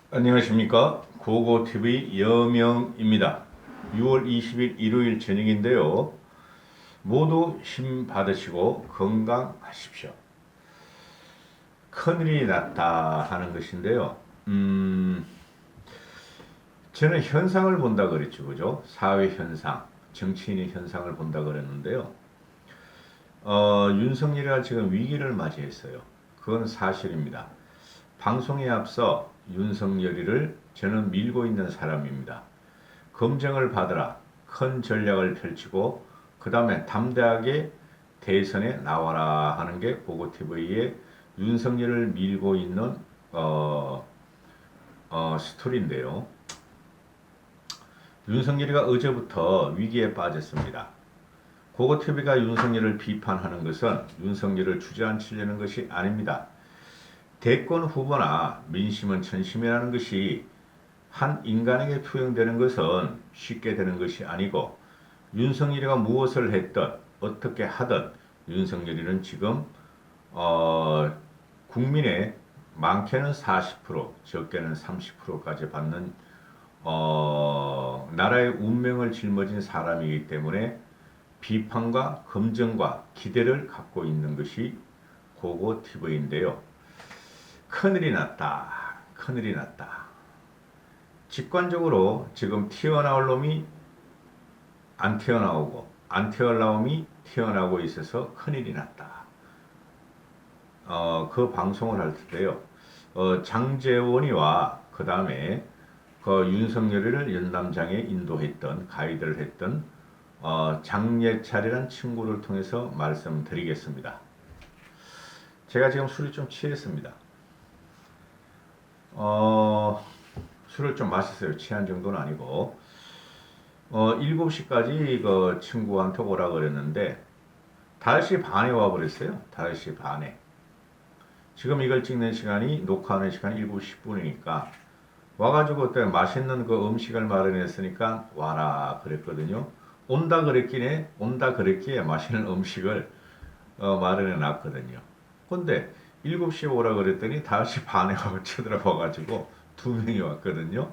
안녕하십니까. 고고TV 여명입니다. 6월 20일 일요일 저녁인데요. 모두 힘 받으시고 건강하십시오. 큰일이 났다 하는 것인데요. 저는 현상을 본다 그랬죠. 그죠? 사회 현상, 정치인의 현상을 본다 그랬는데요. 윤석열이가 지금 위기를 맞이했어요. 그건 사실입니다. 방송에 앞서 윤석열이를 저는 밀고 있는 사람입니다. 검증을 받으라. 큰 전략을 펼치고 그 다음에 담대하게 대선에 나와라 하는 게 고고TV의 윤석열을 밀고 있는 스토리인데요. 윤석열이가 어제부터 위기에 빠졌습니다. 고고TV가 윤석열을 비판하는 것은 윤석열을 주저앉히려는 것이 아닙니다. 대권 후보나 민심은 천심이라는 것이 한 인간에게 투영되는 것은 쉽게 되는 것이 아니고 윤석열이가 무엇을 했든 어떻게 하든 윤석열이는 지금 국민의 많게는 40% 적게는 30%까지 받는 나라의 운명을 짊어진 사람이기 때문에 비판과 검증과 기대를 갖고 있는 것이 고고TV인데요. 큰일이 났다. 큰일이 났다. 직관적으로 지금 튀어나올 놈이 안 튀어나오고 안 튀어나올 놈이 튀어나오고 있어서 큰일이 났다. 그 방송을 할 텐데요. 장재원이와 그 다음에 그 윤석열이를 연담장에 인도했던 가이드를 했던 장예찰이라는 친구를 통해서 말씀드리겠습니다. 제가 지금 술이 좀 취했습니다. 술을 좀 마셨어요. 취한 정도는 아니고 7시까지 그 친구한테 오라 그랬는데 5시 반에 와버렸어요. 5시 반에. 지금 이걸 찍는 시간이 녹화하는 시간이 7시 10분이니까 와가지고 그때 맛있는 그 음식을 마련했으니까 와라 그랬거든요. 온다 그랬기에 맛있는 음식을 마련해 놨거든요. 근데 7시에 오라 그랬더니 5시 반에 쳐들어와가지고 2명이 왔거든요.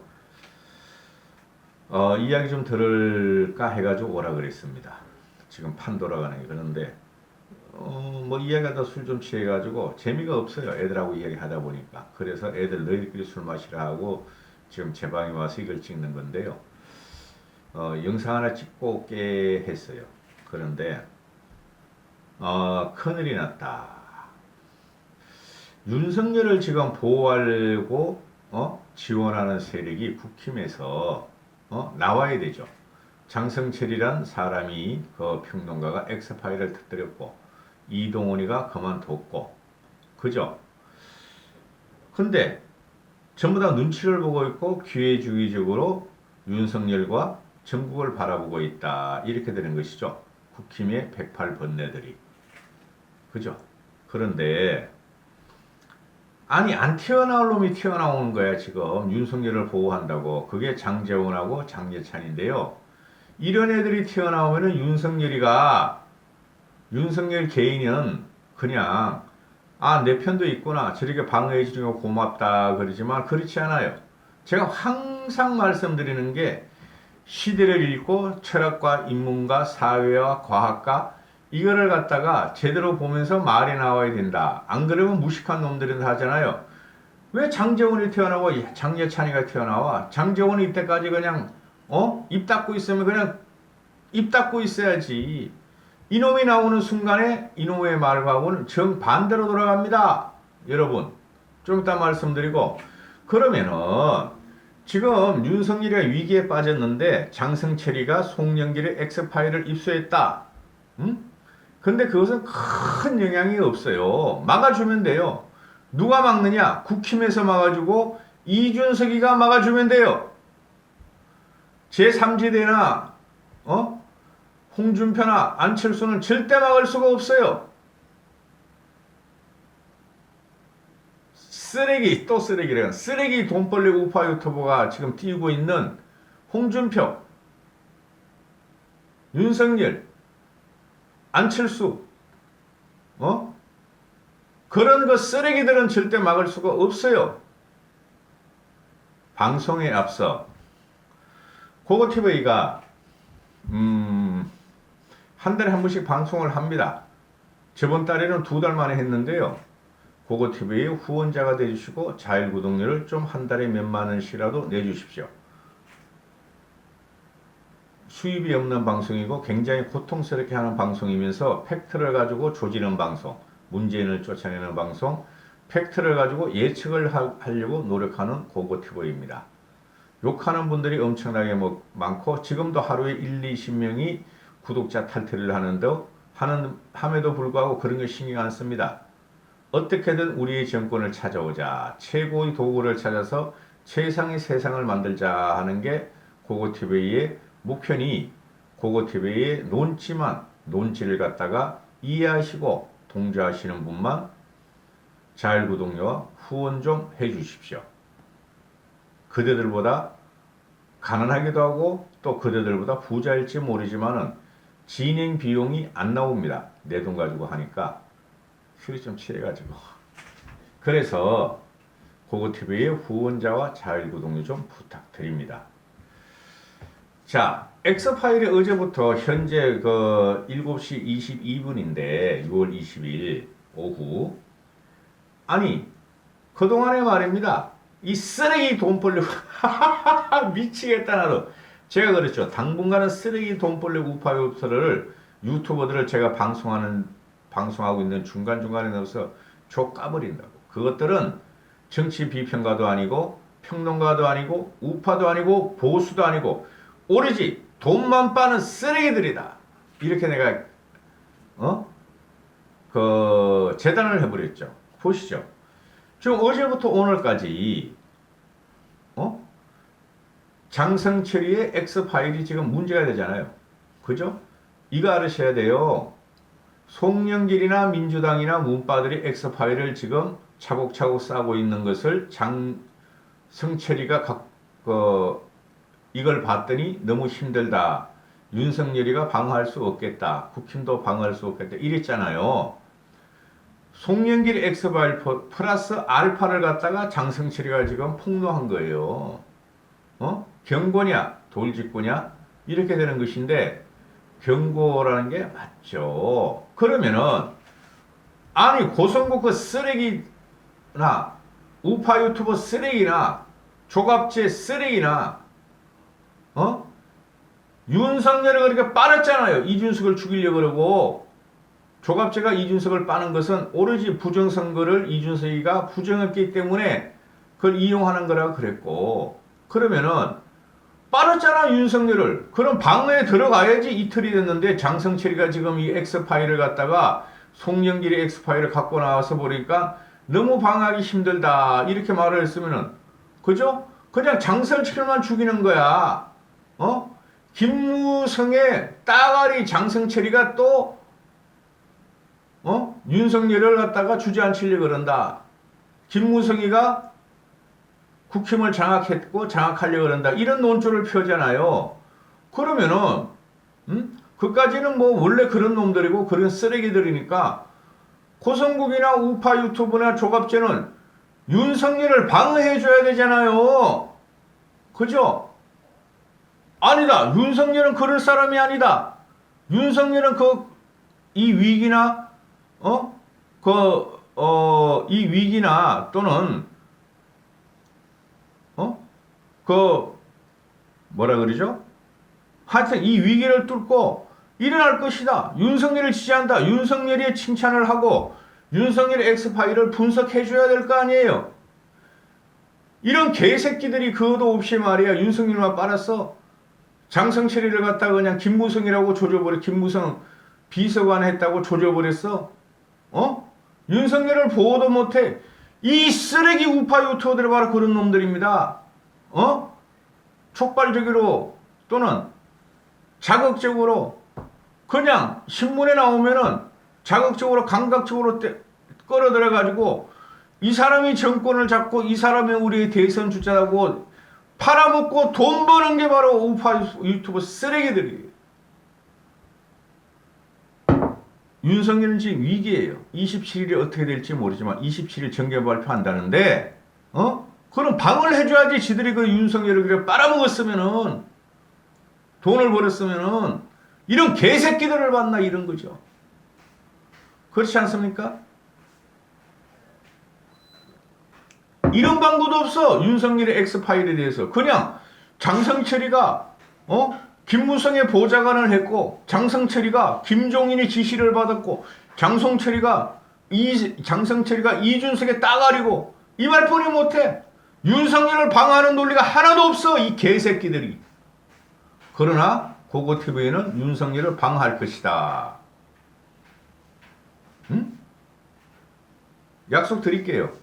이야기 좀 들을까 해가지고 오라 그랬습니다. 지금 판 돌아가는 게 그런데 뭐 이야기하다 술 좀 취해가지고 재미가 없어요. 애들하고 이야기하다 보니까. 그래서 애들 너희들끼리 술 마시라 하고 지금 제 방에 와서 이걸 찍는 건데요. 영상 하나 찍고 올게 했어요. 그런데 큰일이 났다. 윤석열을 지금 보호하려고 지원하는 세력이 국힘에서 나와야 되죠. 장성철이란 사람이 그 평론가가 엑스파일을 터뜨렸고 이동훈이가 그만뒀고 그죠? 근데 전부 다 눈치를 보고 있고 기회주의적으로 윤석열과 전국을 바라보고 있다 이렇게 되는 것이죠. 국힘의 108번뇌들이 그죠? 그런데 아니 안 튀어나올 놈이 튀어나오는 거야 지금 윤석열을 보호한다고. 그게 장재원하고 장예찬인데요. 이런 애들이 튀어나오면은 윤석열 개인은 그냥 내 편도 있구나 저렇게 방어해 주니까 고맙다 그러지만 그렇지 않아요. 제가 항상 말씀드리는 게 시대를 읽고 철학과 인문과 사회와 과학과 이거를 갖다가 제대로 보면서 말이 나와야 된다. 안 그러면 무식한 놈들은 하잖아요. 왜 장재원이 튀어나와 장예찬이가 튀어나와? 장재원이 이때까지 그냥 입 닫고 있으면 그냥 입 닫고 있어야지. 이놈이 나오는 순간에 이놈의 말하고는 정반대로 돌아갑니다. 여러분 좀 이따 말씀드리고 그러면은 지금 윤석열이가 위기에 빠졌는데 장성철이가 송영길의 엑스파일을 입수했다. 근데 그것은 큰 영향이 없어요. 막아주면 돼요. 누가 막느냐? 국힘에서 막아주고 이준석이가 막아주면 돼요. 제3지대나 홍준표나 안철수는 절대 막을 수가 없어요. 쓰레기 또 쓰레기래요. 쓰레기 돈벌레 우파 유튜버가 지금 띄우고 있는 홍준표, 윤석열, 안철수 그런 거 쓰레기들은 절대 막을 수가 없어요. 방송에 앞서 고고TV가 한 달에 한 번씩 방송을 합니다. 저번 달에는 2달 만에 했는데요. 고고TV의 후원자가 되주시고 자율구독료를 좀 한 달에 몇만 원씩이라도 내주십시오. 수입이 없는 방송이고 굉장히 고통스럽게 하는 방송이면서 팩트를 가지고 조지는 방송, 문재인을 쫓아내는 방송, 팩트를 가지고 예측을 하려고 노력하는 고고TV입니다. 욕하는 분들이 엄청나게 많고 지금도 하루에 1, 20명이 구독자 탈퇴를 함에도 불구하고 그런 거 신경 안 씁니다. 어떻게든 우리의 정권을 찾아오자, 최고의 도구를 찾아서 최상의 세상을 만들자 하는 게 고고TV의 목표니 고고TV의 논지를 갖다가 이해하시고 동조하시는 분만 자율구독료와 후원 좀 해주십시오. 그대들보다 가난하기도 하고 또 그대들보다 부자일지 모르지만은 진행 비용이 안 나옵니다. 내 돈 가지고 하니까 술이 좀 취해가지고. 그래서 고고TV의 후원자와 자율구독료 좀 부탁드립니다. 자, X파일이 어제부터 현재 7시 22분인데 6월 20일 오후 아니 그동안에 말입니다. 이 쓰레기 돈 벌려고 미치겠다 나도. 제가 그랬죠. 당분간은 쓰레기 돈 벌려고 우파요트를 유튜버들을 제가 방송하고 있는 중간중간에 넣어서 족 까버린다고. 그것들은 정치 비평가도 아니고 평론가도 아니고 우파도 아니고 보수도 아니고 오로지 돈만 빠는 쓰레기들이다. 이렇게 내가 재단을 해버렸죠. 보시죠. 지금 어제부터 오늘까지 장성철이의 X파일이 지금 문제가 되잖아요. 그죠? 이거 알으셔야 돼요. 송영길이나 민주당이나 문파들이 X파일을 지금 차곡차곡 싸고 있는 것을 장성철이가 이걸 봤더니 너무 힘들다. 윤석열이가 방어할 수 없겠다. 국힘도 방어할 수 없겠다. 이랬잖아요. 송영길 X파일 플러스 알파를 갖다가 장성철이가 지금 폭로한 거예요. 경고냐 돌직구냐 이렇게 되는 것인데 경고라는 게 맞죠. 그러면은 아니 고성국 그 쓰레기나 우파 유튜버 쓰레기나 조갑제 쓰레기나 윤석열을 그렇게 빨았잖아요. 이준석을 죽이려고 그러고 조갑제가 이준석을 빠는 것은 오로지 부정선거를 이준석이가 부정했기 때문에 그걸 이용하는 거라고 그랬고 그러면은 빨았잖아 윤석열을. 그럼 방어에 들어가야지. 이틀이 됐는데 장성철이가 지금 이 X파일을 갖다가 송영길의 X파일을 갖고 나와서 보니까 너무 방어하기 힘들다 이렇게 말을 했으면은 그죠? 그냥 장성철만 죽이는 거야. 김무성의 따가리 장성철이가 또 윤석열을 갖다가 주저앉히려고 그런다. 김무성이가 국힘을 장악했고 장악하려고 그런다. 이런 논조를 펴잖아요. 그러면은 그까지는 뭐 원래 그런 놈들이고 그런 쓰레기들이니까 고성국이나 우파 유튜브나 조갑제는 윤석열을 방어해줘야 되잖아요. 그죠? 아니다. 윤석열은 그럴 사람이 아니다. 윤석열은 이 위기나 이 위기나 또는 뭐라 그러죠? 하여튼 이 위기를 뚫고 일어날 것이다. 윤석열을 지지한다. 윤석열이 칭찬을 하고 윤석열의 X파일을 분석해줘야 될 거 아니에요. 이런 개새끼들이 그것도 없이 말이야. 윤석열만 빨았어. 장성철이를 갖다가 그냥 김무성이라고 조져버려. 김무성 비서관 했다고 조져버렸어. 윤석열을 보호도 못해. 이 쓰레기 우파 유튜버들 바로 그런 놈들입니다. 촉발적으로 또는 자극적으로 그냥 신문에 나오면은 자극적으로 감각적으로 끌어들여가지고 이 사람이 정권을 잡고 이 사람이 우리의 대선 주자라고 팔아먹고 돈 버는 게 바로 우파 유튜버 쓰레기들이에요. 윤석열은 지금 위기예요. 27일이 어떻게 될지 모르지만 27일 정계 발표한다는데 그럼 방을 해줘야지. 지들이 그 윤석열을 그래 빨아먹었으면은, 돈을 벌었으면은 이런 개새끼들을 만나 이런 거죠. 그렇지 않습니까? 이런 방구도 없어. 윤석열의 엑스파일에 대해서. 그냥 장성철이가 김무성의 보좌관을 했고, 장성철이가 김종인의 지시를 받았고, 장성철이가 이준석의 따가리고, 이 말뿐이 못해. 윤석열을 방어하는 논리가 하나도 없어. 이 개새끼들이. 그러나 고고TV는 윤석열을 방어할 것이다. 응? 약속 드릴게요.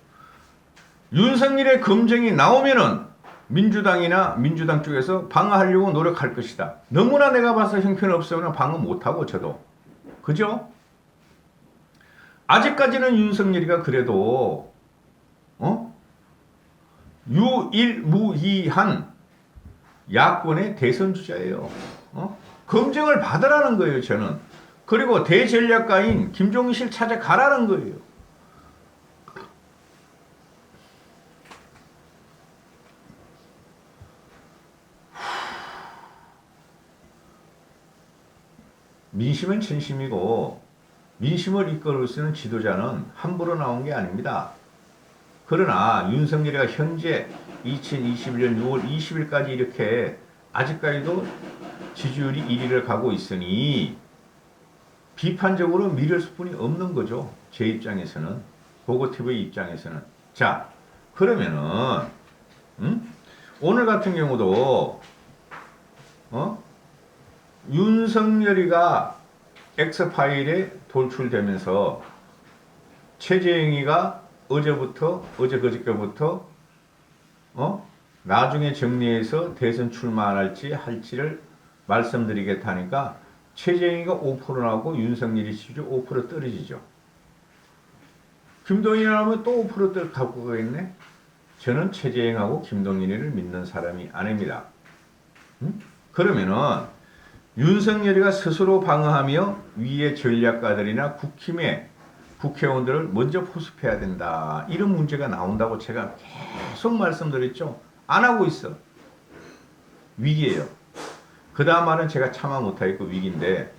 윤석열의 검증이 나오면은 민주당이나 민주당 쪽에서 방어하려고 노력할 것이다. 너무나 내가 봐서 형편없으면 방어 못하고 저도. 그죠? 아직까지는 윤석열이가 그래도 유일무이한 야권의 대선 주자예요. 검증을 받으라는 거예요, 저는. 그리고 대전략가인 김종실 찾아가라는 거예요. 민심은 진심이고 민심을 이끌을 수 있는 지도자는 함부로 나온 게 아닙니다. 그러나 윤석열이가 현재 2021년 6월 20일까지 이렇게 아직까지도 지지율이 1위를 가고 있으니 비판적으로 미룰 수뿐이 없는 거죠. 제 입장에서는. 고고TV 입장에서는. 자, 그러면은 오늘 같은 경우도 윤석열이가 X파일에 돌출되면서 최재형이가 어제 그저께부터 나중에 정리해서 대선 출마 안 할지를 말씀드리겠다니까 최재형이가 5% 나오고 윤석열이 지지율 5% 떨어지죠. 김동연이 나오면 또 5% 갖고 가겠네. 저는 최재형하고 김동연이를 믿는 사람이 아닙니다. 그러면은 윤석열이가 스스로 방어하며 위의 전략가들이나 국힘의 국회의원들을 먼저 포섭해야 된다. 이런 문제가 나온다고 제가 계속 말씀드렸죠. 안 하고 있어. 위기예요. 그 다음 말은 제가 참아 못하겠고 위기인데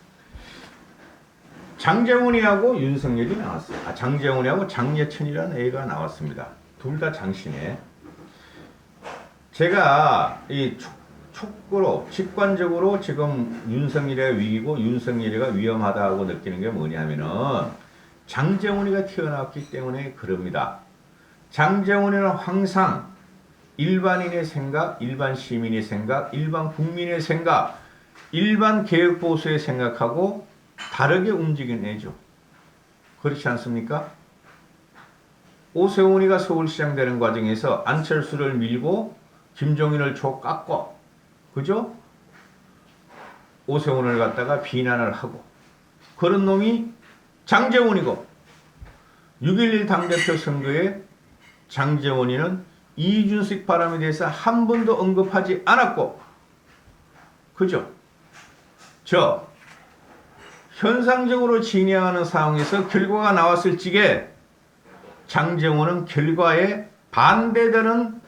장제원이하고 윤석열이 나왔어요. 장제원이하고 장예천이라는 애가 나왔습니다. 둘 다 장신에. 제가 이 촉구로 직관적으로 지금 윤석열이가 위기고 윤석열이가 위험하다고 느끼는 게 뭐냐면은 장제원이가 튀어나왔기 때문에 그럽니다. 장제원이는 항상 일반인의 생각, 일반 시민의 생각, 일반 국민의 생각, 일반 개혁보수의 생각하고 다르게 움직이는 애죠. 그렇지 않습니까? 오세훈이가 서울시장 되는 과정에서 안철수를 밀고 김종인을 깎고, 그죠? 오세훈을 갖다가 비난을 하고, 그런 놈이 장제원이고, 6.11 당대표 선거에 장제원이는 이준석 바람에 대해서 한 번도 언급하지 않았고, 그죠? 현상적으로 진행하는 상황에서 결과가 나왔을 적에 장제원은 결과에 반대되는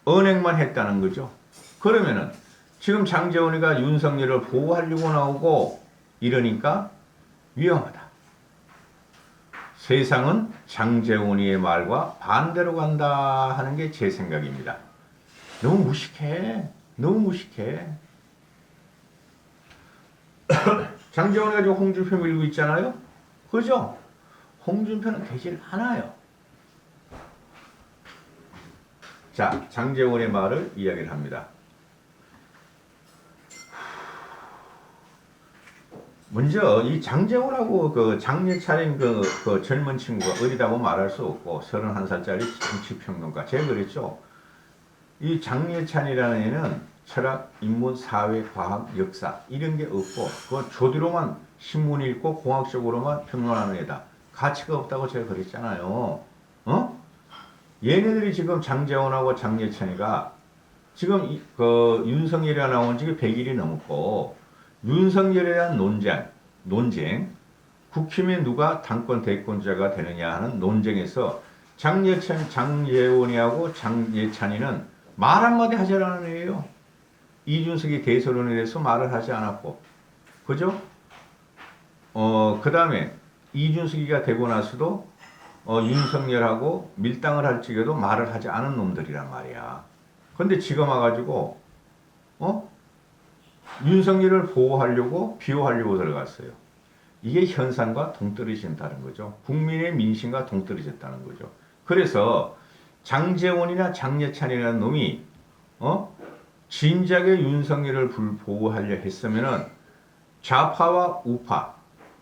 언행만 했다는 거죠. 그러면은 지금 장제원이가 윤석열을 보호하려고 나오고 이러니까 위험하다. 세상은 장제원이의 말과 반대로 간다 하는 게 제 생각입니다. 너무 무식해. 너무 무식해. 장제원이가 지금 홍준표 밀고 있잖아요. 그죠? 홍준표는 되질 않아요. 자, 장제원의 말을 이야기를 합니다. 먼저 이 장제원하고 그 장예찬인 그 젊은 친구가 어리다고 말할 수 없고 31살짜리 정치평론가. 제가 그랬죠. 이 장예찬이라는 애는 철학, 인문, 사회, 과학, 역사 이런 게 없고 그 조디로만 신문 읽고 공학적으로만 평론하는 애다. 가치가 없다고 제가 그랬잖아요. 얘네들이 지금 장제원하고 장예찬이가 지금 그 윤석열이가 나온 지 100일이 넘었고 윤석열에 대한 논쟁, 국힘에 누가 당권 대권자가 되느냐 하는 논쟁에서 장예원이하고 장예찬이는 말 한마디 하지 않은 애예요. 이준석이 대선론에 대해서 말을 하지 않았고, 그죠? 그 다음에 이준석이가 되고 나서도 윤석열하고 밀당을 할 적에도 말을 하지 않은 놈들이란 말이야. 근데 지금 와가지고 윤석열을 보호하려고 비호하려고 들어갔어요. 이게 현상과 동떨어진다는 거죠. 국민의 민심과 동떨어졌다는 거죠. 그래서 장제원이나 장예찬이라는 놈이 진작에 윤석열을 보호하려 했으면은 좌파와 우파,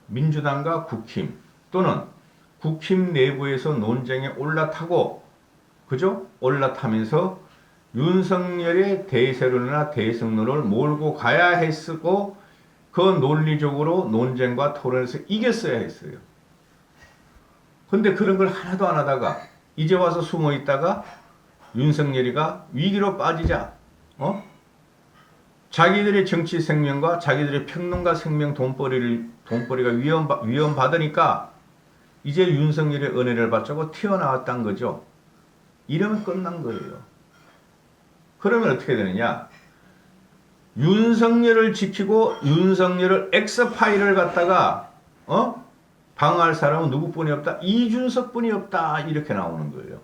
민주당과 국힘 또는 국힘 내부에서 논쟁에 올라타고, 그죠? 올라타면서 윤석열의 대세론이나 대승론을 몰고 가야 했고, 그 논리적으로 논쟁과 토론에서 이겼어야 했어요. 근데 그런 걸 하나도 안 하다가 이제 와서 숨어 있다가 윤석열이가 위기로 빠지자 자기들의 정치 생명과 자기들의 평론가 생명 돈벌이가 위험받으니까 이제 윤석열의 은혜를 받자고 튀어나왔다는 거죠. 이러면 끝난 거예요. 그러면 어떻게 되느냐? 윤석열을 지키고 윤석열을 X파일을 갖다가 방어할 사람은 누구뿐이 없다? 이준석뿐이 없다. 이렇게 나오는 거예요.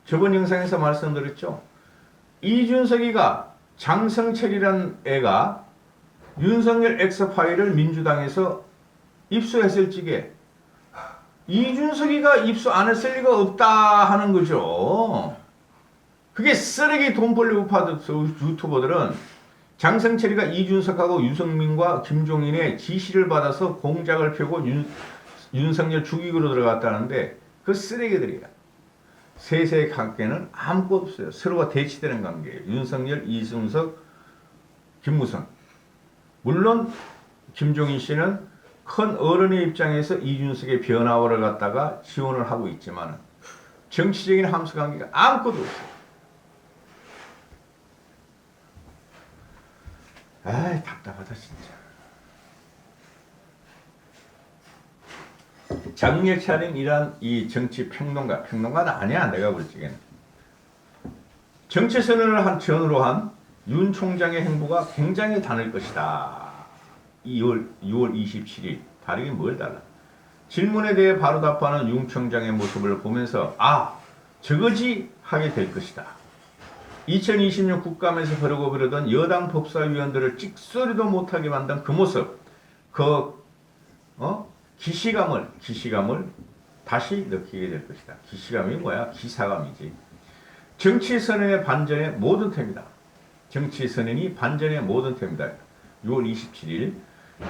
저번 영상에서 말씀드렸죠. 이준석이가 장성철이란 애가 윤석열 X파일을 민주당에서 입수했을 적에 이준석이가 입수 안 했을 리가 없다 하는 거죠. 그게 쓰레기 돈 벌려고 파는 유튜버들은 장성철이가 이준석하고 유승민과 김종인의 지시를 받아서 공작을 펴고 윤석열 죽이기로 들어갔다는데 그 쓰레기들이야. 셋의 관계는 아무것도 없어요. 서로가 대치되는 관계예요. 윤석열, 이준석, 김무성. 물론 김종인 씨는 큰 어른의 입장에서 이준석의 변화를 갖다가 지원을 하고 있지만 정치적인 함수 관계가 아무것도 없어요. 아이 답답하다 진짜. 장예찬이란 이 정치 평론가는 아니야. 내가 볼 적에는 정치 선언을 전후로 한 윤 총장의 행보가 굉장히 다를 것이다. 6월 27일 다르긴 뭘 달라. 질문에 대해 바로 답하는 윤 총장의 모습을 보면서 저거지 하게 될 것이다. 2020년 국감에서 흐르고 그러던 여당 법사위원들을 찍소리도 못하게 만든 그 모습, 기시감을 다시 느끼게 될 것이다. 기시감이 뭐야? 기사감이지. 정치 선언의 반전의 모든 태입니다. 정치 선언이 반전의 모든 태입니다. 6월 27일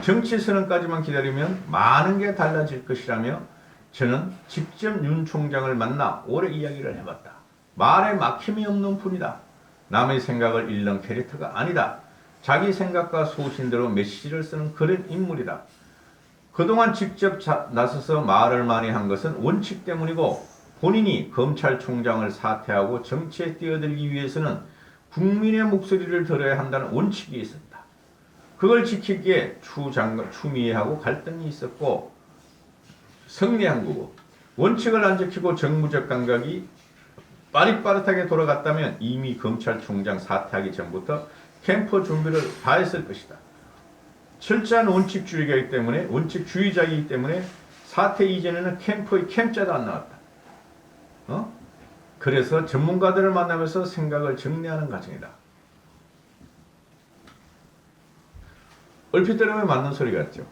정치 선언까지만 기다리면 많은 게 달라질 것이라며 저는 직접 윤 총장을 만나 오래 이야기를 해봤다. 말에 막힘이 없는 분이다. 남의 생각을 읽는 캐릭터가 아니다. 자기 생각과 소신대로 메시지를 쓰는 그런 인물이다. 그동안 직접 나서서 말을 많이 한 것은 원칙 때문이고 본인이 검찰총장을 사퇴하고 정치에 뛰어들기 위해서는 국민의 목소리를 들어야 한다는 원칙이 있었다. 그걸 지키기에 추미애하고 갈등이 있었고 승리한 거고, 원칙을 안 지키고 정무적 감각이 빠릿빠릿하게 돌아갔다면 이미 검찰총장 사퇴하기 전부터 캠프 준비를 다 했을 것이다. 철저한 원칙주의자이기 때문에 사퇴 이전에는 캠프의 캠자도 안 나왔다. 그래서 전문가들을 만나면서 생각을 정리하는 과정이다. 얼핏 들으면 맞는 소리 같죠.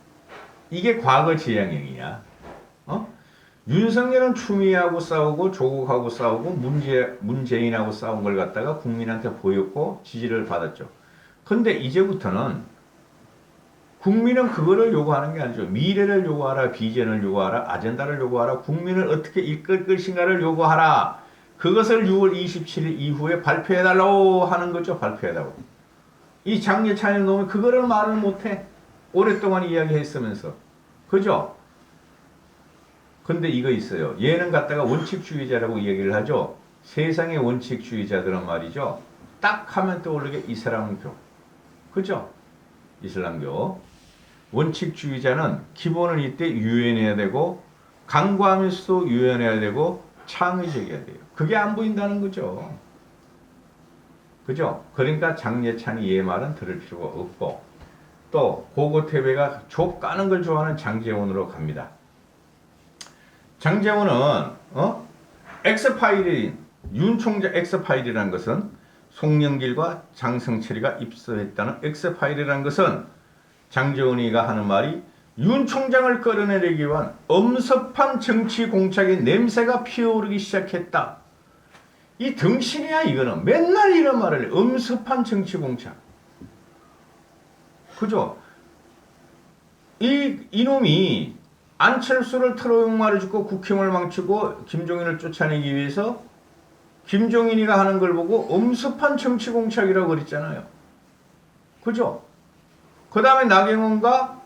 이게 과거 지향형이야. 윤석열은 추미애하고 싸우고 조국하고 싸우고 문재인하고 싸운 걸 갖다가 국민한테 보였고 지지를 받았죠. 근데 이제부터는 국민은 그거를 요구하는 게 아니죠. 미래를 요구하라, 비전을 요구하라, 아젠다를 요구하라, 국민을 어떻게 이끌 것인가를 요구하라. 그것을 6월 27일 이후에 발표해달라고 하는 거죠. 발표해달라고. 이 장예찬의 놈이 그거를 말을 못해. 오랫동안 이야기했으면서. 그죠? 근데 이거 있어요. 얘는 갖다가 원칙주의자라고 얘기를 하죠. 세상의 원칙주의자들은 말이죠. 딱 하면 떠오르게 이슬람교. 그죠? 이슬람교. 원칙주의자는 기본은 이때 유연해야 되고 강구하면서도 유연해야 되고 창의 제기가 돼요. 그게 안 보인다는 거죠. 그죠? 그러니까 장예찬이 얘 말은 들을 필요가 없고, 또 고고태배가 족 까는 걸 좋아하는 장제원으로 갑니다. 장제원은 엑스파일인 윤 총장 엑스파일이라는 것은 송영길과 장성철이가 입수했다는 엑스파일이라는 것은 장제원이가 하는 말이 윤 총장을 끌어내리기 위한 엄습한 정치 공작의 냄새가 피어오르기 시작했다. 이 등신이야 이거는. 맨날 이런 말을 해. 엄습한 정치 공작. 그죠? 이놈이 안철수를 트로용마를 짓고 국힘을 망치고 김종인을 쫓아내기 위해서 김종인이가 하는 걸 보고 엄습한 정치 공작이라고 그랬잖아요. 그죠? 그 다음에 나경원과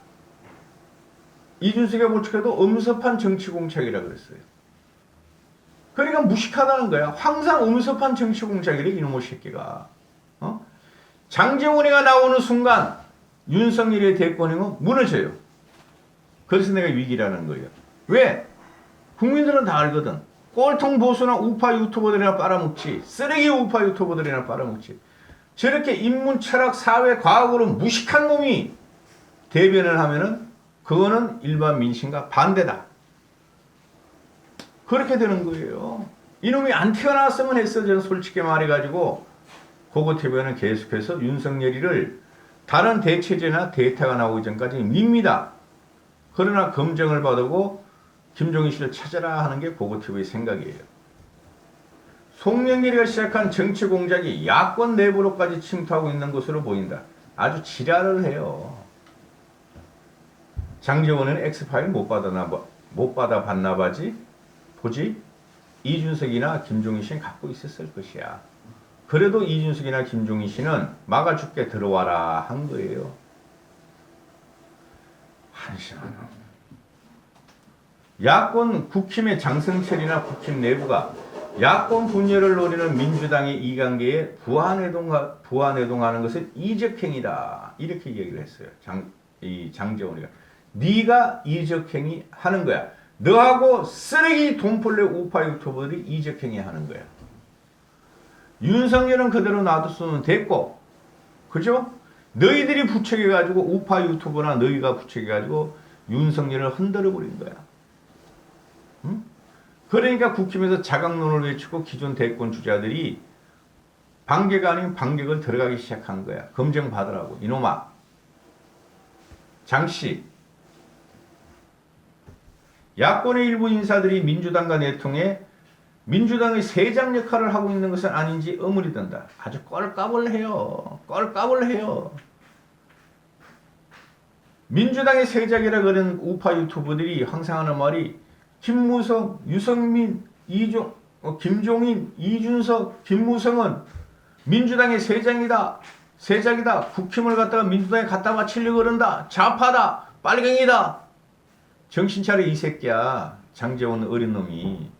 이준석의 보촉해도 엄습한 정치 공작이라고 그랬어요. 그러니까 무식하다는 거야. 항상 엄습한 정치 공작이래 이놈의 새끼가. 장제원이가 나오는 순간 윤석열의 대권행은 무너져요. 그래서 내가 위기라는 거예요. 왜? 국민들은 다 알거든. 꼴통 보수나 우파 유튜버들이나 빨아먹지. 쓰레기 우파 유튜버들이나 빨아먹지. 저렇게 인문, 철학, 사회, 과학으로 무식한 놈이 대변을 하면은 그거는 일반 민심과 반대다. 그렇게 되는 거예요. 이놈이 안 태어났으면 했어. 저는 솔직히 말해가지고 고고TV는 계속해서 윤석열이를 다른 대체제나 데이터가 나오기 전까지 밉니다. 그러나 검증을 받고 김종인 씨를 찾아라 하는 게 고고TV의 생각이에요. 송영길이가 시작한 정치 공작이 야권 내부로까지 침투하고 있는 것으로 보인다. 아주 지랄을 해요. 장제원은 엑스파일 못 받아봤나 보지? 이준석이나 김종인 씨는 갖고 있었을 것이야. 그래도 이준석이나 김종인 씨는 막아줄게 들어와라 한 거예요. 한심하네. 야권 국힘의 장성철이나 국힘 내부가 야권 분열을 노리는 민주당의 이관계에 부안해동하는 것은 이적행위다. 이렇게 얘기를 했어요. 장제원이가. 네가 이적행위 하는 거야. 너하고 쓰레기 돈벌레 우파 유튜버들이 이적행위 하는 거야. 윤석열은 그대로 놔뒀으면 됐고, 그죠? 너희들이 부추겨가지고 우파 유튜버나 너희가 부추겨가지고 윤석열을 흔들어버린 거야. 응? 그러니까 국힘에서 자강론을 외치고 기존 대권 주자들이 반개가 아닌 반격을 들어가기 시작한 거야. 검증 받으라고. 이놈아. 장씨. 야권의 일부 인사들이 민주당과 내통해 민주당의 세장 역할을 하고 있는 것은 아닌지 의문이 든다. 아주 껄까불 해요. 껄까불 해요. 민주당의 세작이라 그런 우파 유튜버들이 항상 하는 말이 김무성, 유성민, 김종인, 이준석, 김무성은 민주당의 세장이다. 세작이다. 국힘을 갖다가 민주당에 갖다 바치려고 그런다. 좌파다. 빨갱이다. 정신 차려 이 새끼야. 장제원 어린 놈이.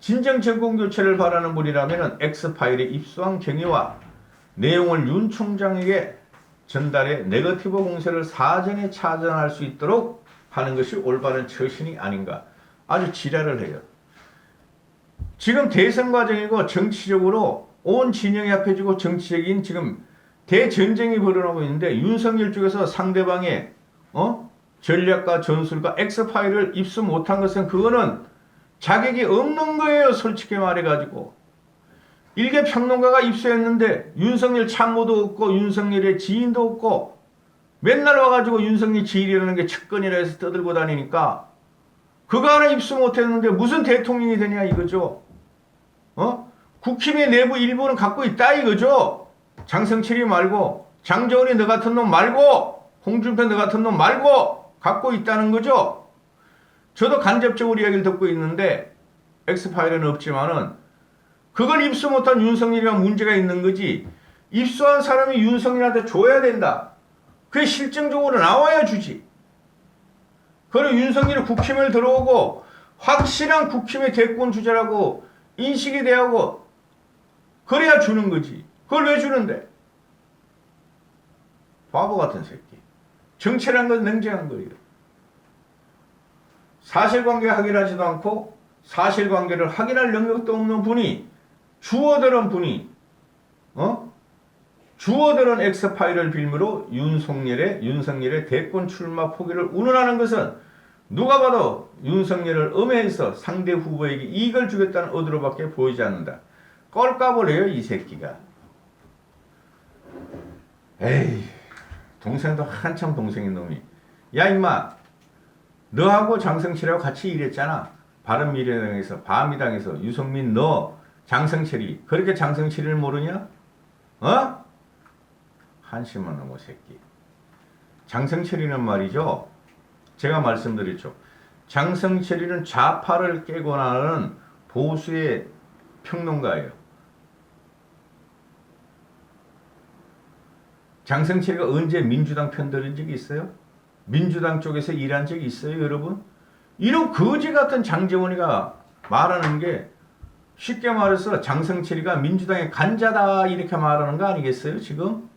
진정 정권교체를 바라는 분이라면 엑스파일에 입수한 경위와 내용을 윤 총장에게 전달해 네거티브 공세를 사전에 차단할 수 있도록 하는 것이 올바른 처신이 아닌가. 아주 지랄을 해요. 지금 대선 과정이고 정치적으로 온 진영이 합해지고 정치적인 지금 대전쟁이 벌어나고 있는데 윤석열 쪽에서 상대방의 전략과 전술과 엑스파일을 입수 못한 것은 그거는 자격이 없는 거예요. 솔직히 말해가지고. 일개 평론가가 입수했는데 윤석열 참모도 없고 윤석열의 지인도 없고 맨날 와가지고 윤석열 지인이라는 게 측근이라 해서 떠들고 다니니까 그거 하나 입수 못했는데 무슨 대통령이 되냐 이거죠. 국힘의 내부 일부는 갖고 있다 이거죠. 장성철이 말고 장제원이 너 같은 놈 말고 홍준표 너 같은 놈 말고 갖고 있다는 거죠. 저도 간접적으로 이야기를 듣고 있는데 엑스파일에는 없지만은 그걸 입수 못한 윤석열이가 문제가 있는 거지. 입수한 사람이 윤석열한테 줘야 된다. 그게 실증적으로 나와야 주지. 그리고 윤석열이 국힘을 들어오고 확실한 국힘의 대권 주자라고 인식이 돼하고 그래야 주는 거지. 그걸 왜 주는데? 바보 같은 새끼. 정치라는 건 냉정한 거예요. 사실관계 확인하지도 않고 사실관계를 확인할 능력도 없는 분이 주어들은 주어들은 엑스파일을 빌미로 윤석열의 대권 출마 포기를 운운하는 것은 누가 봐도 윤석열을 음해해서 상대 후보에게 이익을 주겠다는 의도로밖에 보이지 않는다. 껄까볼 해요 이 새끼가. 에이, 동생도 한참 동생인 놈이. 야 임마, 너하고 장성철하고 같이 일했잖아. 바른미래당에서, 바미당에서. 유승민 너, 장성철이 그렇게 장성철이를 모르냐? 어? 한심한 놈의 새끼. 장성철이는 말이죠, 제가 말씀드렸죠, 장성철이는 좌파를 깨고 나는 보수의 평론가예요. 장성철이가 언제 민주당 편들은 적이 있어요? 민주당 쪽에서 일한 적이 있어요, 여러분? 이런 거지 같은 장제원이가 말하는 게 쉽게 말해서 장성철이가 민주당의 간자다 이렇게 말하는 거 아니겠어요, 지금?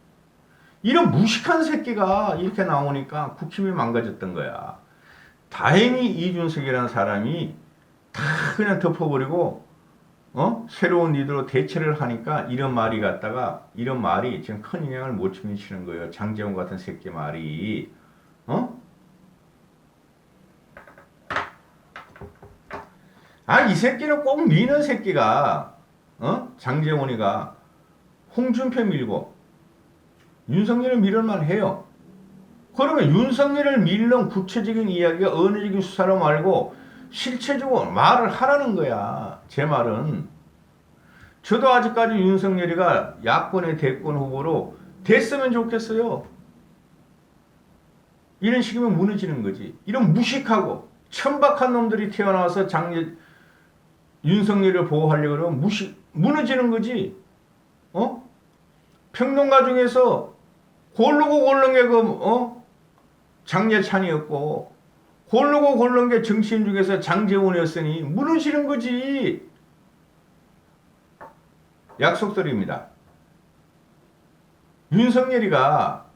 이런 무식한 새끼가 이렇게 나오니까 국힘이 망가졌던 거야. 다행히 이준석이라는 사람이 다 그냥 덮어버리고 새로운 리더로 대체를 하니까 이런 말이 지금 큰 영향을 못 미치는 거예요. 장제원 같은 새끼 말이. 이 새끼는 꼭 미는 새끼가, 장제원이가 홍준표 밀고 윤석열을 밀을만 해요. 그러면 윤석열을 밀는 구체적인 이야기가 언어적인 수사로 말고 실체적으로 말을 하라는 거야. 제 말은. 저도 아직까지 윤석열이가 야권의 대권 후보로 됐으면 좋겠어요. 이런 식이면 무너지는 거지. 이런 무식하고 천박한 놈들이 태어나서 윤석열을 보호하려고 그러면 무너지는 거지. 평론가 중에서 고르고 고른 게 장예찬이었고, 고르고 고른 게 정치인 중에서 장제원이었으니 무너지는 거지. 약속드립니다. 윤석열이가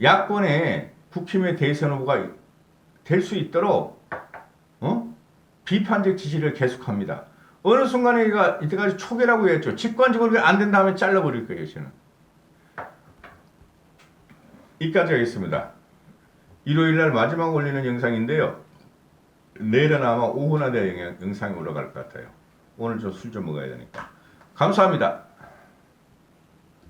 야권의 국힘의 대선 후보가 될 수 있도록 비판적 지지를 계속합니다. 어느 순간에 이때까지 초계라고 했죠. 직관적으로 안 된다 하면 잘라버릴 거예요, 저는. 이까지 하겠습니다. 일요일날 마지막 올리는 영상인데요. 내일은 아마 오후나 돼 영상이 올라갈 것 같아요. 오늘 좀 술 좀 먹어야 되니까. 감사합니다.